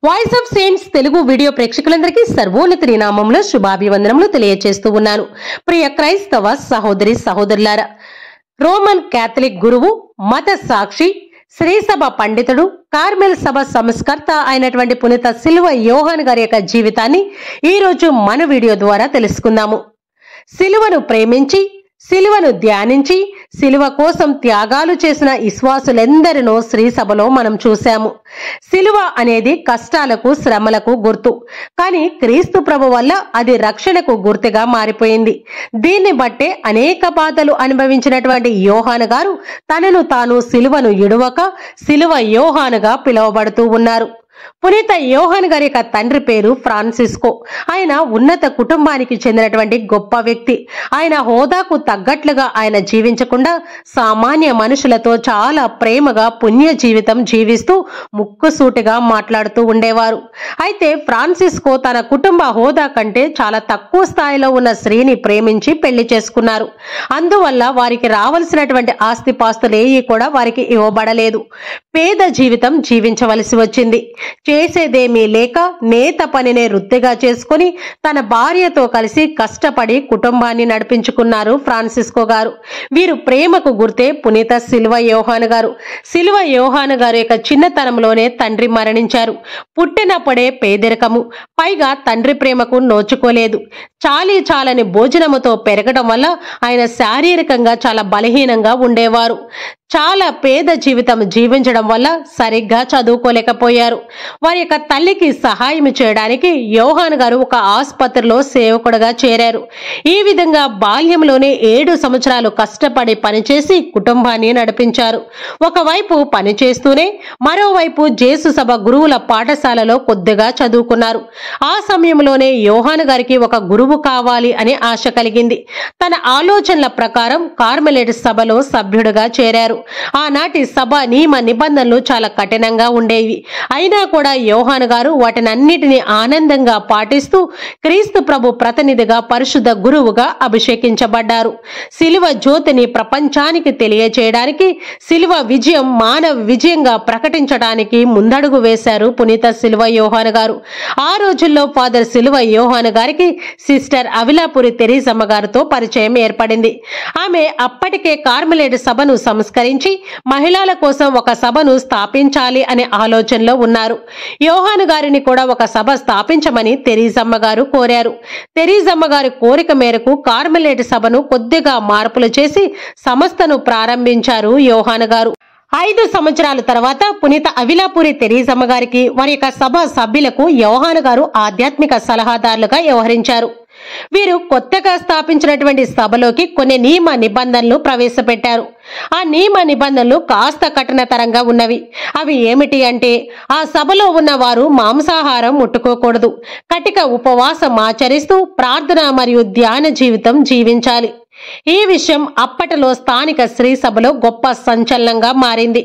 Voice of saints Telugu video ప్రేక్షకులందరికీ సర్వోన్నతి నామములో శుభాభివందనములు తెలియజేస్తూ ఉన్నాను. ప్రియ క్రైస్తవ సహోదరి సహోదరులారా, రోమన్ క్యాథలిక్ గురువు, మత సాక్షి, శ్రీసభ పండితుడు, కార్మెల్ సభ సంస్కర్త అయినటువంటి పునీత సిలువ యోహాన్ గారి యొక్క జీవితాన్ని ఈ రోజు మన వీడియో ద్వారా తెలుసుకుందాము. సిలువను ప్రేమించి, సిలువను ధ్యానించి, సిలువ కోసం త్యాగాలు చేసిన విశ్వాసులెందరినో శ్రీసభలో మనం చూశాము. సిలువ అనేది కష్టాలకు, శ్రమలకు గుర్తు. కానీ క్రీస్తు ప్రభు వల్ల అది రక్షణకు గుర్తుగా మారిపోయింది. దీన్ని బట్టే అనేక బాధలు అనుభవించినటువంటి యోహాను గారు తనను తాను సిలువను ఇడువక సిలువ యోహానుగా పిలువబడుతూ ఉన్నారు. పునీత యోహాన్ గారి యొక్క తండ్రి పేరు ఫ్రాన్సిస్కో. ఆయన ఉన్నత కుటుంబానికి చెందినటువంటి గొప్ప వ్యక్తి. ఆయన హోదాకు తగ్గట్లుగా ఆయన జీవించకుండా సామాన్య మనుషులతో చాలా ప్రేమగా పుణ్య జీవితం జీవిస్తూ ముక్కుసూటిగా మాట్లాడుతూ ఉండేవారు. అయితే ఫ్రాన్సిస్కో తన కుటుంబ హోదా కంటే చాలా తక్కువ స్థాయిలో ఉన్న స్త్రీని ప్రేమించి పెళ్లి చేసుకున్నారు. అందువల్ల వారికి రావలసినటువంటి ఆస్తిపాస్తులేవి కూడా వారికి ఇవ్వబడలేదు. పేద జీవితం జీవించవలసి వచ్చింది. చేసేదేమీ లేక నేత పనినే వృత్తిగా చేసుకుని తన భార్యతో కలిసి కష్టపడి కుటుంబాన్ని నడిపించుకున్నారు ఫ్రాన్సిస్కో గారు. వీరు ప్రేమకు గుర్తే పునీత సిలువ యోహాను గారు. సిలువ యోహాను గారు యొక్క చిన్నతనంలోనే తండ్రి మరణించారు. పుట్టినప్పుడే పేదరికము, పైగా తండ్రి ప్రేమకు నోచుకోలేదు. చాలని భోజనముతో పెరగడం వల్ల ఆయన శారీరకంగా చాలా బలహీనంగా ఉండేవారు. చాలా పేద జీవితం జీవించడం వల్ల సరిగ్గా చదువుకోలేకపోయారు. వారి యొక్క తల్లికి సహాయం చేయడానికి యోహాన్ గారు ఒక ఆసుపత్రిలో సేవకుడుగా చేరారు. ఈ విధంగా బాల్యంలోనే 7 సంవత్సరాలు కష్టపడి పనిచేసి కుటుంబాన్ని నడిపించారు. ఒకవైపు పనిచేస్తూనే మరోవైపు జేసు సభ గురువుల పాఠశాలలో కొద్దిగా చదువుకున్నారు. ఆ సమయంలోనే యోహాన్ గారికి ఒక గురువు కావాలి అనే ఆశ కలిగింది. తన ఆలోచనల ప్రకారం కార్మెలైట్ సభలో సభ్యుడిగా చేరారు. ఆనాటి సభ నియమ నిబంధనలు చాలా కఠినంగా ఉండేవి. అయినా కూడా యోహాను గారు వాటినన్నిటిని ఆనందంగా పాటిస్తూ క్రీస్తు ప్రభు ప్రతినిధిగా పరిశుద్ధ గురువుగా అభిషేకించబడ్డారు. సిలువ జ్యోతిని ప్రపంచానికి తెలియచేయడానికి, సిలువ విజయం మానవ విజయంగా ప్రకటించడానికి ముందడుగు వేశారు పునీత సిలువ యోహాను గారు. ఆ రోజుల్లో ఫాదర్ సిలువ యోహాను గారికి సిస్టర్ అవిలాపురి తెరీసమ్మ గారితో పరిచయం ఏర్పడింది. ఆమె అప్పటికే కార్మెలైట్ సభను సంస్కరించి మహిళల కోసం ఒక సభను స్థాపించాలి అనే ఆలోచనలో ఉన్నారు. యోహాను గారిని కూడా ఒక సభ స్థాపించమని తెరీసమ్మ గారు కోరారు. తెరీసమ్మ గారి కోరిక మేరకు కార్మెలైట్ సభను కొద్దిగా మార్పులు చేసి సంస్థను ప్రారంభించారు యోహాను గారు. 5 సంవత్సరాల తర్వాత పునీత అవిలాపురి తెరీసమ్మ గారికి వారి యొక్క సభ సభ్యులకు యోహాను గారు ఆధ్యాత్మిక సలహాదారులుగా వ్యవహరించారు. వీరు కొత్తగా స్థాపించినటువంటి సభలోకి కొన్ని నియమ నిబంధనలు ప్రవేశపెట్టారు. ఆ నియమ నిబంధనలు కాస్త కఠినతరంగా ఉన్నవి. అవి ఏమిటి అంటే, ఆ సభలో ఉన్న వారు మాంసాహారం ముట్టుకోకూడదు, కటిక ఉపవాసం ఆచరిస్తూ ప్రార్థన మరియు ధ్యాన జీవితం జీవించాలి. ఈ విషయం అప్పటిలో స్థానిక స్త్రీ సభలో గొప్ప సంచలనంగా మారింది.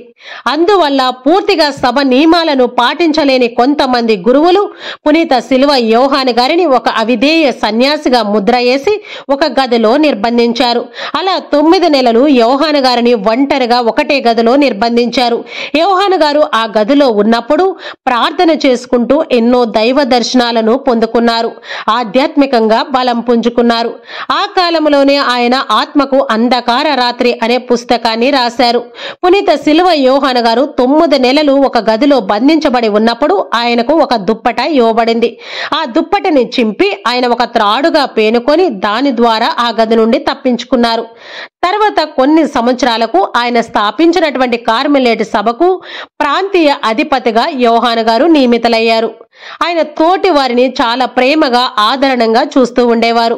అందువల్ల పూర్తిగా సభ నియమాలను పాటించలేని కొంతమంది గురువులు పునీత సిలువ యోహాను గారిని ఒక అవిధేయ సన్యాసిగా ముద్ర వేసి ఒక గదిలో నిర్బంధించారు. అలా 9 నెలలు యోహాను గారిని ఒంటరిగా ఒకటే గదిలో నిర్బంధించారు. యోహాను గారు ఆ గదిలో ఉన్నప్పుడు ప్రార్థన చేసుకుంటూ ఎన్నో దైవ దర్శనాలను పొందుకున్నారు. ఆధ్యాత్మికంగా బలం పుంజుకున్నారు. ఆ కాలంలోనే ఆయన ఆత్మకు అంధకార రాత్రి అనే పుస్తకాన్ని రాశారు. పునీత సిలువ యోహాను గారు 9 నెలలు ఒక గదిలో బంధించబడి ఉన్నప్పుడు ఆయనకు ఒక దుప్పట ఇవ్వబడింది. ఆ దుప్పటిని చింపి ఆయన ఒక త్రాడుగా పేనుకొని దాని ద్వారా ఆ గది నుండి తప్పించుకున్నారు. తర్వాత కొన్ని సంవత్సరాలకు ఆయన స్థాపించినటువంటి కార్మెలైట్ సభకు ప్రాంతీయ అధిపతిగా యోహాను గారు నియమితులయ్యారు. ఆయన తోటి వారిని చాలా ప్రేమగా ఆదరణంగా చూస్తూ ఉండేవారు.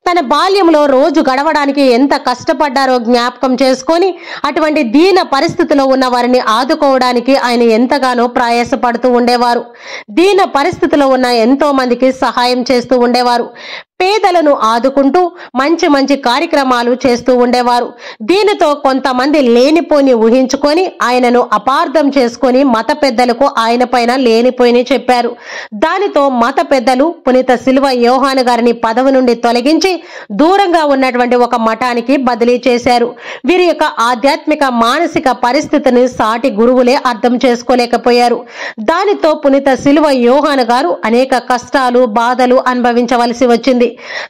తన బాల్యంలో రోజు గడవడానికి ఎంత కష్టపడ్డారో జ్ఞాపకం చేసుకొని అటువంటి దీన పరిస్థితిలో ఉన్న వారిని ఆదుకోవడానికి ఆయన ఎంతగానో ప్రయాసపడుతూ ఉండేవారు. దీన పరిస్థితిలో ఉన్న ఎంతో మందికి సహాయం చేస్తూ ఉండేవారు. పేదలను ఆదుకుంటూ మంచి మంచి కార్యక్రమాలు చేస్తూ ఉండేవారు. దీనితో కొంతమంది లేనిపోని ఊహించుకొని ఆయనను అపార్థం చేసుకొని మత పెద్దలకు ఆయన పైన లేనిపోయిని చెప్పారు. దానితో మత పెద్దలు పునీత సిలువ యోహాను గారిని పదవి నుండి తొలగించి దూరంగా ఉన్నటువంటి ఒక మఠానికి బదిలీ చేశారు. వీరి యొక్క ఆధ్యాత్మిక మానసిక పరిస్థితిని సాటి గురువులే అర్థం చేసుకోలేకపోయారు. దానితో పునీత సిలువ యోహాను గారు అనేక కష్టాలు బాధలు అనుభవించవలసి వచ్చింది.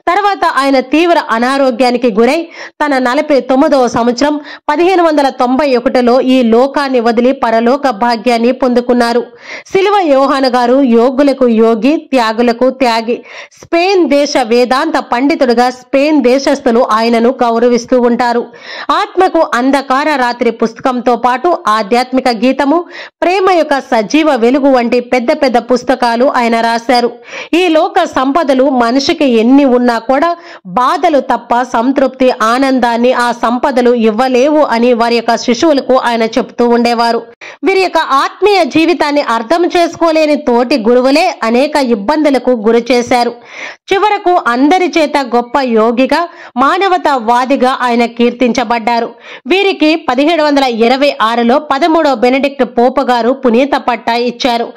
తర్వాత ఆయన తీవ్ర అనారోగ్యానికి గురై తన 49వ సంవత్సరం 1591లో ఈ లోకాన్ని వదిలి పరలోక భాగ్యాన్ని పొందుకున్నారు. సిలువ యోహాను గారు యోగులకు యోగి, త్యాగులకు త్యాగి. స్పెయిన్ దేశ వేదాంత పండితుడుగా స్పెయిన్ దేశస్థులు ఆయనను గౌరవిస్తూ ఉంటారు. ఆత్మకు అంధకార రాత్రి పుస్తకంతో పాటు ఆధ్యాత్మిక గీతము, ప్రేమ యొక్క సజీవ వెలుగు వంటి పెద్ద పెద్ద పుస్తకాలు ఆయన రాశారు. ఈ లోక సంపదలు మనిషికి ఎన్ని ఉన్నా కూడా బాధలు తప్ప సంతృప్తి ఆనందాన్ని ఆ సంపదలు ఇవ్వలేవు అని వారి యొక్క శిశువులకు ఆయన చెప్తూ ఉండేవారు. వీరి యొక్క ఆత్మీయ జీవితాన్ని అర్థం చేసుకోలేని తోటి గురువులే అనేక ఇబ్బందులకు గురి చేశారు. చివరకు అందరి చేత గొప్ప యోగిగా మానవతావాదిగా ఆయన కీర్తించబడ్డారు. వీరికి 1726లో 13వ బెనడిక్ట్ పోపు గారు పునీత పట్టా ఇచ్చారు.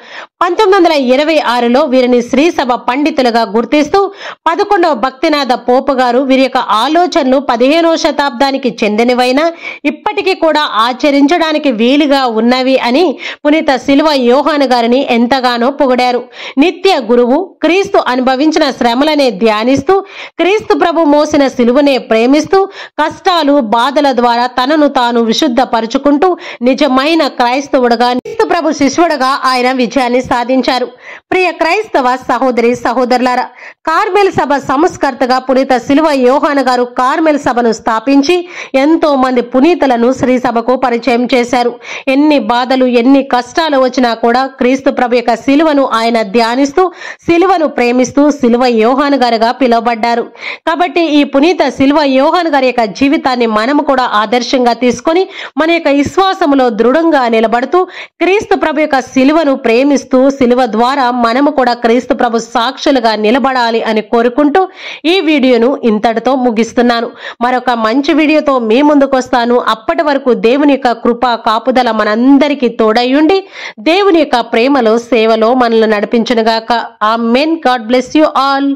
1926లో వీరిని శ్రీసభ పండితులుగా గుర్తిస్తూ 11వ భక్తినాథ పోపు గారు వీరి యొక్క ఆలోచనలు 15వ శతాబ్దానికి చెందినవైనా ఇప్పటికీ కూడా ఆచరించడానికి వీలుగా ఉన్నవి అని పునీత సిలువ యోహాను గారిని ఎంతగానో పొగిడారు. నిత్య గురువు, క్రీస్తు అనుభవించిన శ్రమలనే ధ్యానిస్తూ, క్రీస్తు ప్రభు మోసిన సిలువనే ప్రేమిస్తూ, కష్టాలు బాధల ద్వారా తనను తాను విశుద్ధపరుచుకుంటూ నిజమైన క్రైస్తవుడుగా, క్రీస్తు ప్రభు శిష్యుడుగా ఆయన విజయాన్ని సాధించారు. ప్రియ క్రైస్తవ సహోదరి సహోదరులారా, కార్మెల్ సభ సంస్కర్తగా పునీత సిలువ యోహాను గారు కార్మెల్ సభను స్థాపించి ఎంతో మంది పునీతులను శ్రీ సభకు పరిచయం చేశారు. ఎన్ని బాధలు ఎన్ని కష్టాలు వచ్చినా కూడా క్రీస్తు ప్రభు యొక్క సిలువను ఆయన ధ్యానిస్తూ, సిలువను ప్రేమిస్తూ సిలువ యోహాను గారుగా పిలువబడ్డారు. కాబట్టి ఈ పునీత సిలువ యోహాను గారి యొక్క జీవితాన్ని మనము కూడా ఆదర్శంగా తీసుకొని మన యొక్క విశ్వాసములో దృఢంగా నిలబడుతూ క్రీస్తు ప్రభు యొక్క సిలువను ప్రేమిస్తూ సిలువ ద్వారా మనము కూడా క్రీస్తు ప్రభు సాక్షులుగా నిలబడాలి అని కోరుకుంటూ ఈ వీడియోను ఇంతటితో ముగిస్తున్నాను. మరొక మంచి వీడియోతో మీ ముందుకు వస్తాను. అప్పటి వరకు దేవుని యొక్క కృప కాపుదల మనందరికీ తోడయ్యుండి దేవుని యొక్క ప్రేమలో సేవలో మనల్ని నడిపించునుగాక. ఆమేన్. God bless you all.